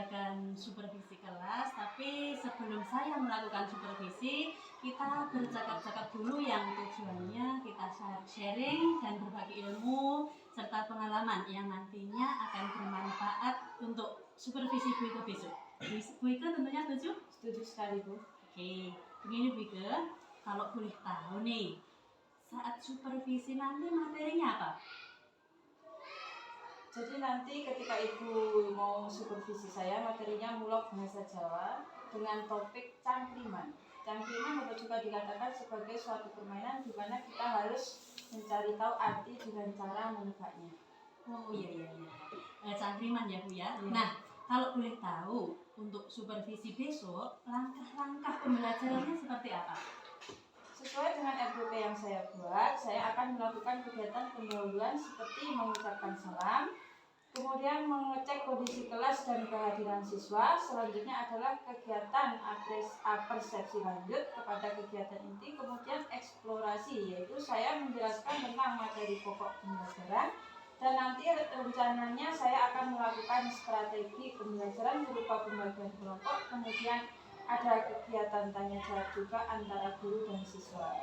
mengadakan supervisi kelas, tapi sebelum saya melakukan supervisi, kita bercakap-cakap dulu yang tujuannya kita sharing dan berbagi ilmu serta pengalaman yang nantinya akan bermanfaat untuk supervisi Bu Ike besok. Bu Ike tentunya setuju? Setuju sekali, Bu. Oke, begini Bu Ike, kalau boleh tahu nih, saat supervisi nanti materinya apa? Jadi nanti ketika Ibu mau supervisi saya, materinya mulok bahasa Jawa dengan topik cangkriman. Cangkriman dapat juga dikatakan sebagai suatu permainan di mana kita harus mencari tahu arti dengan cara menebaknya. Oh iya. Cangkriman ya Bu ya. Iya. Nah, kalau boleh tahu untuk supervisi besok, langkah-langkah pembelajarannya seperti apa? Sesuai dengan SOP yang saya buat, saya akan melakukan kegiatan pendahuluan seperti mengucapkan salam, kemudian mengecek kondisi kelas dan kehadiran siswa. Selanjutnya adalah kegiatan persepsi lanjut kepada kegiatan inti, kemudian eksplorasi, yaitu saya menjelaskan tentang materi pokok pembelajaran. Dan nanti rencananya saya akan melakukan strategi pembelajaran berupa pembagian kelompok, kemudian ada kegiatan tanya jawab juga antara guru dan siswa.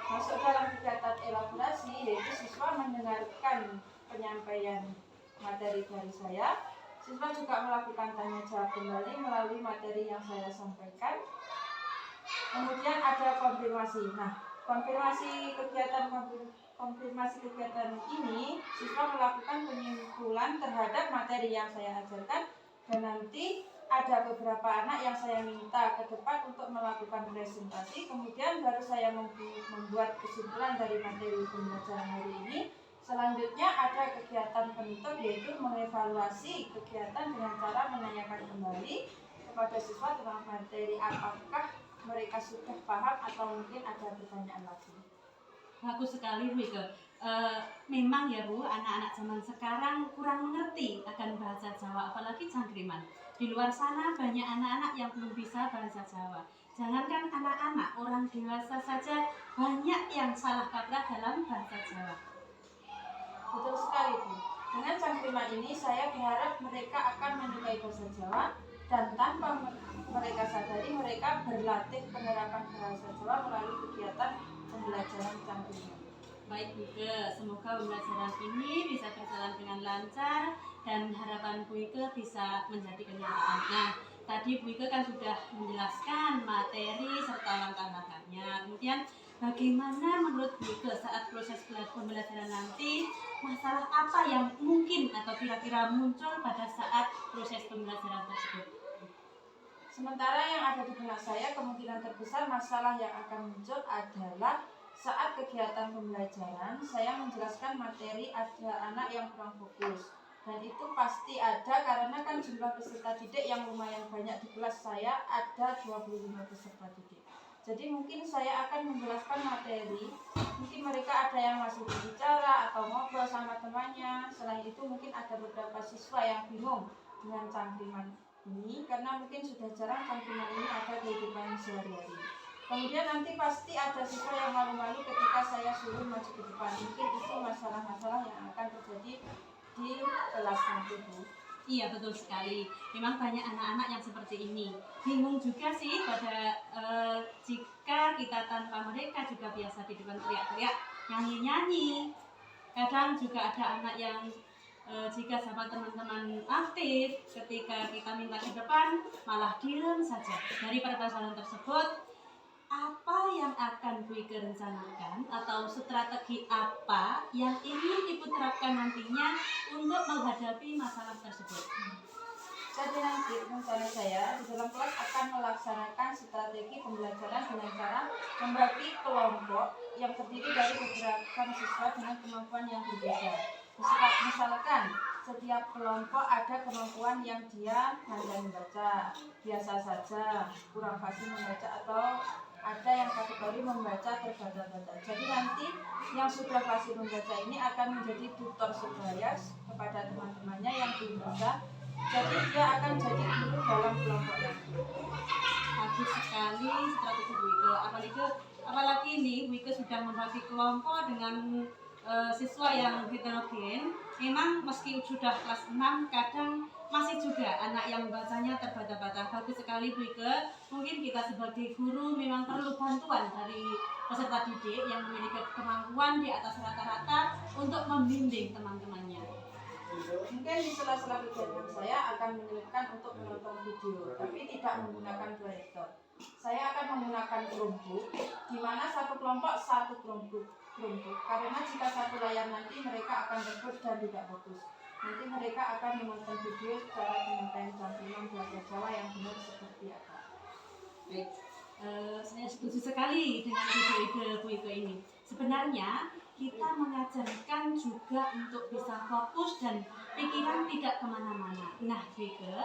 Masuk dalam kegiatan elaborasi, yaitu siswa mendengarkan penyampaian materi dari saya. Siswa juga melakukan tanya jawab kembali melalui materi yang saya sampaikan. Kemudian ada konfirmasi. Nah, konfirmasi kegiatan ini, siswa melakukan penyimpulan terhadap materi yang saya ajarkan, dan nanti ada beberapa anak yang saya minta ke depan untuk melakukan presentasi. Kemudian baru saya membuat kesimpulan dari materi pembelajaran hari ini. Selanjutnya ada kegiatan penutup, yaitu mengevaluasi kegiatan dengan cara menanyakan kembali kepada siswa tentang materi, apakah mereka sudah paham atau mungkin ada pertanyaan lagi. Bagus sekali Bu Ike. Memang ya Bu, anak-anak zaman sekarang kurang mengerti akan bahasa Jawa, apalagi cangkriman. Di luar sana banyak anak-anak yang belum bisa bahasa Jawa. Jangankan anak-anak, orang dewasa saja banyak yang salah kaprah dalam bahasa Jawa. Betul sekali Bu. Dengan cangkriman ini saya berharap mereka akan menyukai bahasa Jawa, dan tanpa mereka sadari mereka berlatih penerapan bahasa Jawa melalui kegiatan pembelajaran cangkriman. Baik Bu Ike, semoga pembelajaran ini bisa berjalan dengan lancar dan harapan Bu Ike bisa menjadi kenyataan. Nah, tadi Bu Ike kan sudah menjelaskan materi serta langkah-langkahnya. Kemudian bagaimana menurut Bu Ike saat proses pembelajaran nanti, masalah apa yang mungkin atau kira-kira muncul pada saat proses pembelajaran tersebut? Sementara yang ada di benak saya, kemungkinan terbesar masalah yang akan muncul adalah saat kegiatan pembelajaran saya menjelaskan materi, ada anak yang kurang fokus. Dan itu pasti ada karena kan jumlah peserta didik yang lumayan banyak di kelas saya, ada 25 peserta didik. Jadi mungkin saya akan menjelaskan materi, mungkin mereka ada yang masih berbicara atau ngobrol sama temannya. Selain itu mungkin ada beberapa siswa yang bingung dengan cangkriman ini karena mungkin sudah jarang cangkriman ini ada di kehidupan sehari-hari. Kemudian nanti pasti ada siswa yang malu-malu ketika saya suruh maju ke depan. Mungkin itu masalah-masalah yang akan terjadi di kelas nanti Bu. Iya betul sekali. Memang banyak anak-anak yang seperti ini. Bingung juga sih pada jika kita tanpa mereka juga biasa di depan teriak-teriak, nyanyi-nyanyi. Kadang juga ada anak yang jika sama teman-teman aktif, ketika kita minta ke depan malah diem saja. Dari permasalahan tersebut, apa yang akan Bu Ike rencanakan atau strategi apa yang ingin Ibu terapkan nantinya untuk menghadapi masalah tersebut? Jadi nanti rencana saya di dalam kelas akan melaksanakan strategi pembelajaran dengan cara membagi kelompok yang terdiri dari beberapa siswa dengan kemampuan yang berbeda. Misalkan setiap kelompok ada kemampuan yang dia pandai membaca, biasa saja, kurang fasih membaca, atau ada yang kategori membaca terbata-bata. Jadi nanti yang sudah fasih membaca ini akan menjadi tutor sebaya kepada teman-temannya yang belum bisa. Jadi dia akan jadi guru dalam kelompok nanti. Bagus sekali strategi Bu Ike. Apalagi ini Bu Ike sudah membagi kelompok dengan siswa yang heterogen. Memang meski sudah kelas 6, kadang masih juga anak yang membacanya terbata-bata. Bagus sekali Bu Ike. Mungkin kita sebagai guru memang perlu bantuan dari peserta didik yang memiliki kemampuan di atas rata-rata untuk membimbing teman-temannya. Mungkin di sela-sela kegiatan saya akan menyelipkan untuk menonton video, tapi tidak menggunakan proyektor. Saya akan menggunakan Chromebook, di mana satu kelompok satu Chromebook. Karena jika satu layar nanti mereka akan rebut dan tidak fokus. Nanti mereka akan menonton video secara penyampaian cantilan bahasa Jawa yang benar seperti apa. Baik, saya setuju sekali dengan ide-ide Bu Ike ini. Sebenarnya kita mengajarkan juga untuk bisa fokus dan pikiran tidak kemana-mana. Nah Bu Ike,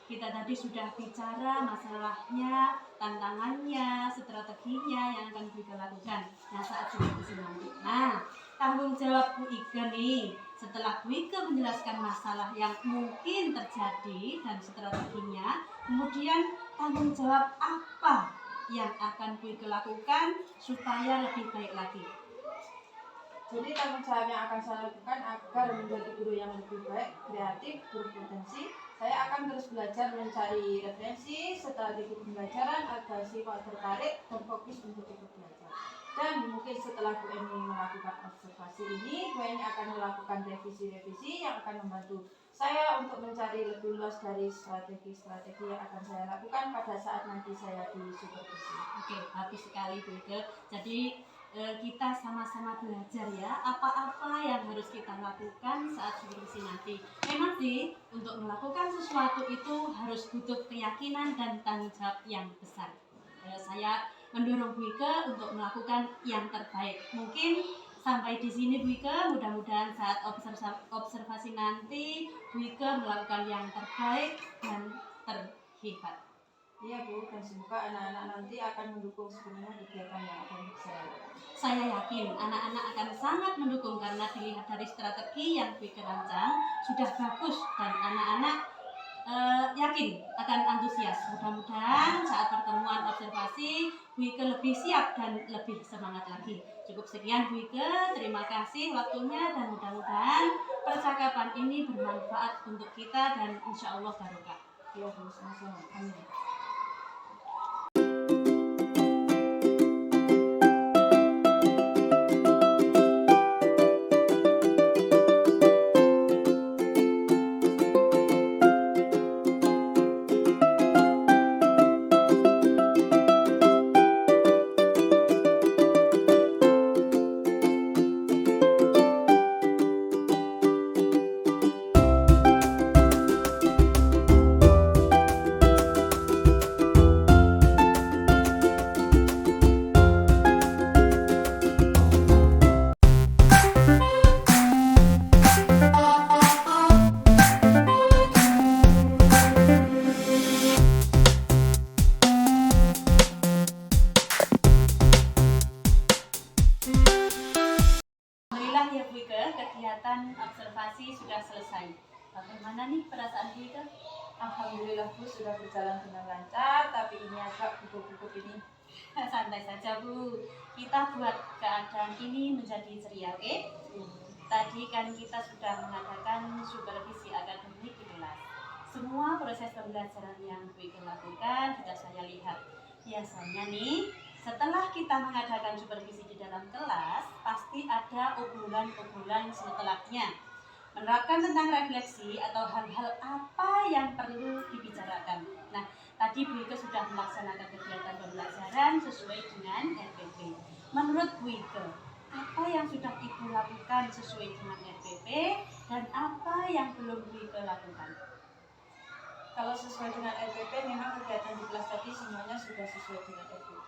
kita tadi sudah bicara masalahnya, tantangannya, strateginya yang akan Bu Ike lakukan. Nah saat supervisi nanti. Nah, tanggung jawab Bu Ike nih. Setelah Bu Ike menjelaskan masalah yang mungkin terjadi dan strateginya, kemudian tanggung jawab apa yang akan Bu Ike lakukan supaya lebih baik lagi? Jadi tanggung jawab yang akan saya lakukan agar menjadi guru yang lebih baik, kreatif, berpotensi. Saya akan terus belajar mencari referensi, strategi pembelajaran agar siswa tertarik dan fokus untuk ikut belajar. Dan mungkin setelah Bu Eni melakukan observasi ini, Bu Eni akan melakukan revisi-revisi yang akan membantu saya untuk mencari lebih luas dari strategi-strategi yang akan saya lakukan pada saat nanti saya di supervisi. Oke, bagus sekali Bu Ike. Jadi kita sama-sama belajar ya apa-apa yang harus kita lakukan saat supervisi nanti. Memang sih untuk melakukan sesuatu itu harus butuh keyakinan dan tanggung jawab yang besar. Saya mendorong Bu Ike untuk melakukan yang terbaik. Mungkin sampai di sini Bu Ike, mudah-mudahan saat observasi nanti Bu Ike melakukan yang terbaik dan terhebat. Iya Bu, dan semoga anak-anak nanti akan mendukung sepenuhnya kegiatan yang akan saya lakukan. Saya yakin anak-anak akan sangat mendukung karena dilihat dari strategi yang Bu Ike rancang sudah bagus dan anak-anak yakin akan antusias. Mudah-mudahan saat pertemuan observasi Bu Ike lebih siap dan lebih semangat lagi. Cukup sekian Bu Ike, terima kasih waktunya dan mudah-mudahan percakapan ini bermanfaat untuk kita dan insya Allah barokah. Iya Bu, sama-sama. Amin. Kegiatan observasi sudah selesai. Bagaimana nih perasaan Bu Ike? Alhamdulillah Bu, sudah berjalan dengan lancar, tapi ini agak gugup-gugup ini. Santai saja Bu, kita buat keadaan ini menjadi ceria, oke? Tadi kan kita sudah mengadakan supervisi akademik di kelas. Semua proses pembelajaran yang Bu Ike lakukan sudah saya lihat. Biasanya nih, setelah kita mengadakan supervisi di dalam kelas, pasti ada obrolan-obrolan setelahnya. Menerapkan tentang refleksi atau hal-hal apa yang perlu dibicarakan. Nah, tadi Bu Ike sudah melaksanakan kegiatan pembelajaran sesuai dengan RPP. Menurut Bu Ike, apa yang sudah Ibu lakukan sesuai dengan RPP dan apa yang belum Bu Ike lakukan? Kalau sesuai dengan RPP, memang kegiatan di kelas tadi semuanya sudah sesuai dengan RPP.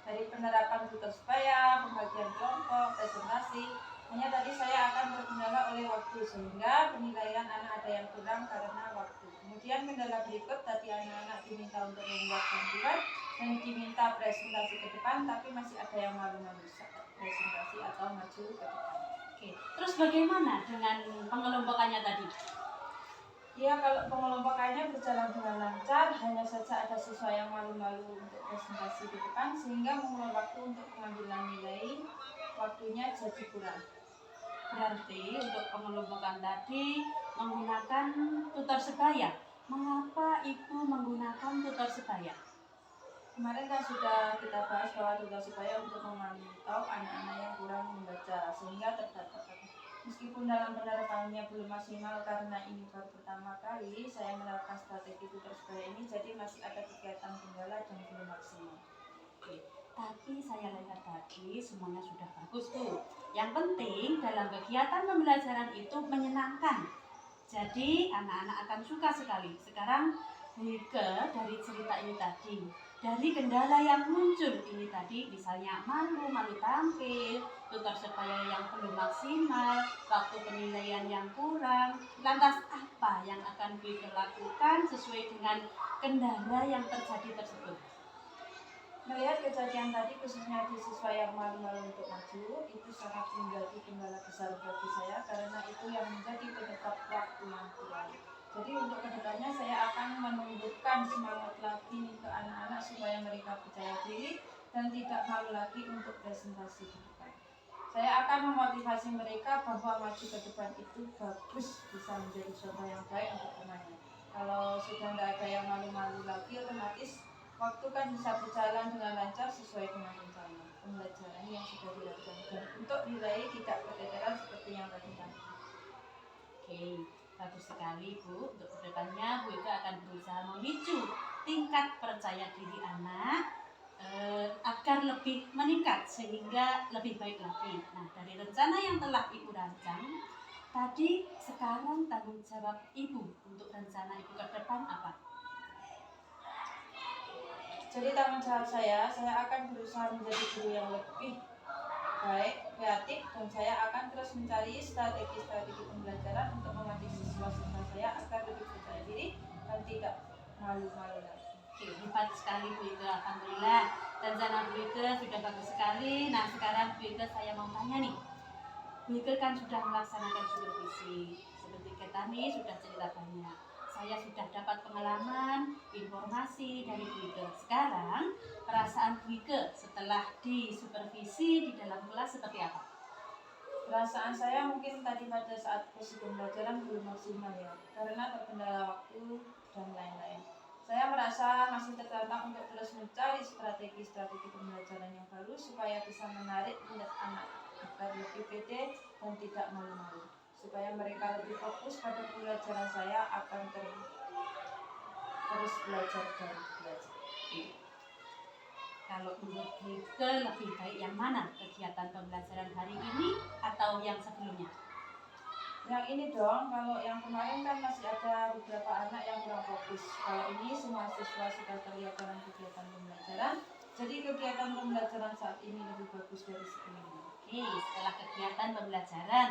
Dari penerapan tutor sebaya, pembagian kelompok, presentasi, hanya tadi saya akan terkendala oleh waktu sehingga penilaian anak ada yang kurang karena waktu. Kemudian kendala berikut tadi anak-anak diminta untuk membuat panduan dan diminta presentasi ke depan, tapi masih ada yang malu-malu saat presentasi atau maju ke depan. Oke, terus bagaimana dengan pengelompokannya tadi? Ya, kalau pengelompokannya berjalan dengan lancar, hanya saja ada siswa yang malu-malu untuk presentasi di depan sehingga mengeluarkan waktu untuk pengambilan nilai, waktunya jadi kurang. Berarti untuk pengelompokan tadi menggunakan tutor sebaya. Mengapa Ibu menggunakan tutor sebaya? Kemarin kan sudah kita bahas bahwa tugas supaya untuk memantau anak-anak yang kurang membaca sehingga terdapat meskipun dalam penerapannya belum maksimal karena ini baru pertama kali saya menerapkan strategi tutor supaya ini, jadi masih ada kegiatan kendala dan belum maksimal. Oke. Tapi saya lihat tadi semuanya sudah bagus Bu. Yang penting dalam kegiatan pembelajaran itu menyenangkan. Jadi anak-anak akan suka sekali. Sekarang Wike dari cerita ini tadi, dari kendala yang muncul ini tadi, misalnya malu tampil, tutor supaya yang belum maksimal, waktu penilaian yang kurang, lantas apa yang akan Wike lakukan sesuai dengan kendala yang terjadi tersebut? Melihat kejadian tadi khususnya di siswa yang malu-malu untuk maju, itu sangat menjadi kendala besar bagi saya karena itu yang menjadi penyebab waktu yang kurang. Jadi untuk kedepannya saya akan menumbuhkan semangat lagi ke anak-anak supaya mereka percaya diri dan tidak malu lagi untuk presentasi di depan. Saya akan memotivasi mereka bahwa maju ke depan itu bagus, bisa menjadi contoh yang baik untuk temannya. Kalau sudah tidak ada yang malu-malu lagi, otomatis waktu kan bisa berjalan dengan lancar sesuai dengan rencana pembelajaran yang sudah dilakukan untuk nilai tidak keteteran seperti yang tadi. Oke, bagus sekali Bu. Untuk kedepannya Bu Ika akan berusaha memicu tingkat percaya diri anak agar lebih meningkat sehingga lebih baik lagi. Nah, dari rencana yang telah Ibu rancang tadi, sekarang tanggung jawab Ibu untuk rencana Ibu ke depan apa? Jadi tanggung jawab saya akan berusaha menjadi guru yang lebih baik, kreatif, dan saya akan terus mencari strategi-strategi pembelajaran untuk melatih siswa-siswa saya agar lebih percaya diri dan tidak malu-malu lagi. Oke, hebat sekali Bu Ika, alhamdulillah. Rencana Bu Ika sudah bagus sekali. Nah, sekarang Bu Ika saya mau tanya nih. Bu Ika kan sudah melaksanakan supervisi. Seperti kita nih sudah cerita banyak. Saya sudah dapat pengalaman, informasi dari Bu Ika. Sekarang, perasaan Bu Ika setelah disupervisi di dalam kelas seperti apa? Perasaan saya mungkin tadi pada saat proses pembelajaran belum maksimal ya, karena terkendala waktu dan lain-lain. Saya merasa masih tertantang untuk terus mencari strategi-strategi pembelajaran yang baru supaya bisa menarik minat anak agar lebih pede dan tidak malu-malu, supaya mereka lebih fokus pada pembelajaran. Saya akan terus belajar dan belajar. Kalau menurut Bu Ika lebih baik yang mana? Kegiatan pembelajaran hari ini atau yang sebelumnya? Yang ini dong, kalau yang kemarin kan masih ada beberapa anak yang kurang fokus. Kalau ini semua siswa sudah terlihat dalam kegiatan pembelajaran, jadi kegiatan pembelajaran saat ini lebih bagus dari sebelumnya. Oke, setelah kegiatan pembelajaran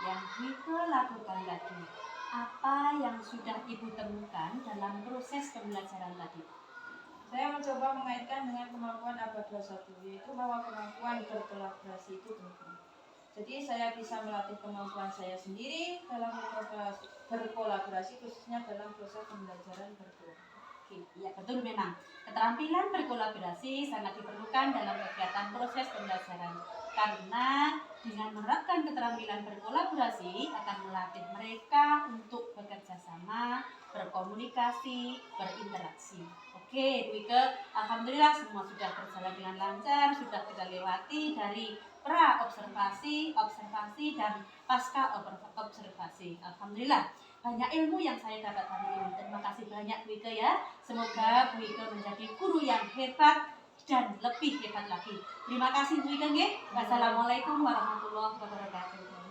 yang Bu Ika lakukan tadi, apa yang sudah Ibu temukan dalam proses pembelajaran tadi? Saya mencoba mengaitkan dengan kemampuan ABA 21, yaitu bahwa kemampuan berkolaborasi itu penting. Jadi saya bisa melatih kemampuan saya sendiri dalam berkolaborasi khususnya dalam proses pembelajaran berdua. Oke, ya betul memang. Keterampilan berkolaborasi sangat diperlukan dalam kegiatan proses pembelajaran. Karena dengan menerapkan keterampilan berkolaborasi akan melatih mereka untuk bekerja sama, berkomunikasi, berinteraksi. Oke, Bu Ika, alhamdulillah semua sudah berjalan dengan lancar, sudah kita lewati dari pra observasi, observasi, dan pasca observasi. Alhamdulillah banyak ilmu yang saya dapat hari ini. Terima kasih banyak Bu Ika ya. Semoga Bu Ika menjadi guru yang hebat dan lebih hebat lagi. Terima kasih Bu Ika nggih. Wassalamualaikum warahmatullahi wabarakatuh.